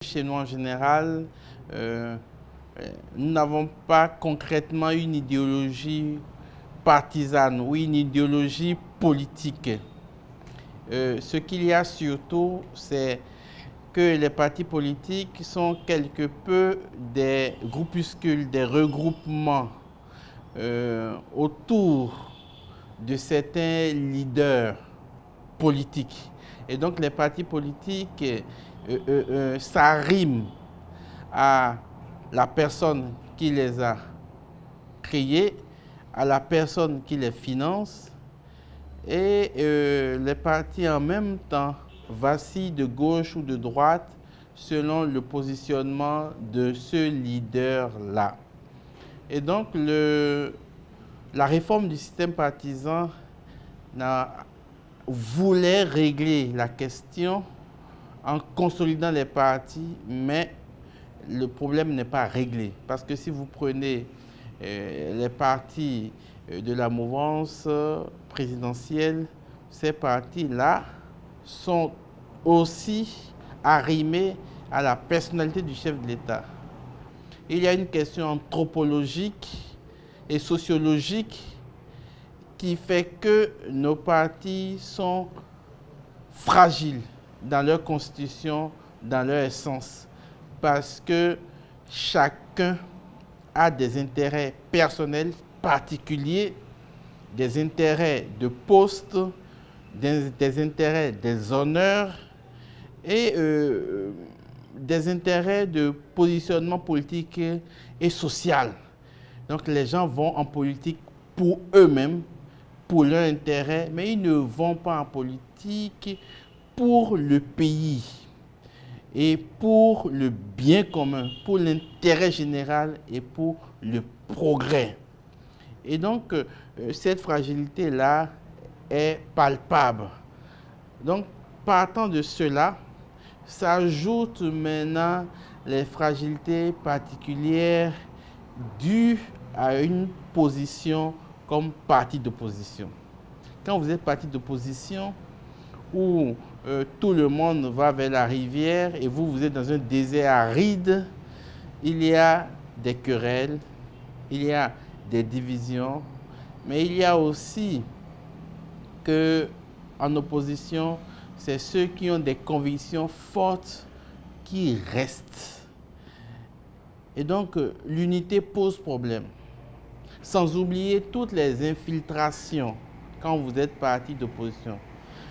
Chez nous, en général, nous n'avons pas concrètement une idéologie partisane ou une idéologie politique. Ce qu'il y a surtout, c'est que les partis politiques sont quelque peu des groupuscules, des regroupements autour de certains leaders politiques. Et donc les partis politiques s'arriment à la personne qui les a créés, à la personne qui les finance, et les partis en même temps vacillent de gauche ou de droite selon le positionnement de ce leader-là. Et donc la réforme du système partisan voulait régler la question en consolidant les partis, mais le problème n'est pas réglé. Parce que si vous prenez les partis de la mouvance présidentielle, ces partis-là sont aussi arrimés à la personnalité du chef de l'État. Il y a une question anthropologique et sociologique qui fait que nos partis sont fragiles dans leur constitution, dans leur essence, parce que chacun a des intérêts personnels particuliers, des intérêts de poste, des intérêts des honneurs et des intérêts de positionnement politique et social. Donc les gens vont en politique pour eux-mêmes, pour leur intérêt, mais ils ne vont pas en politique pour le pays et pour le bien commun, pour l'intérêt général et pour le progrès. Et donc, cette fragilité-là est palpable. Donc, partant de cela, s'ajoutent maintenant les fragilités particulières dues à une position comme parti d'opposition. Quand vous êtes parti d'opposition, où tout le monde va vers la rivière et vous êtes dans un désert aride, il y a des querelles, il y a des divisions, mais il y a aussi que en opposition, c'est ceux qui ont des convictions fortes qui restent. Et donc, l'unité pose problème. Sans oublier toutes les infiltrations quand vous êtes parti d'opposition.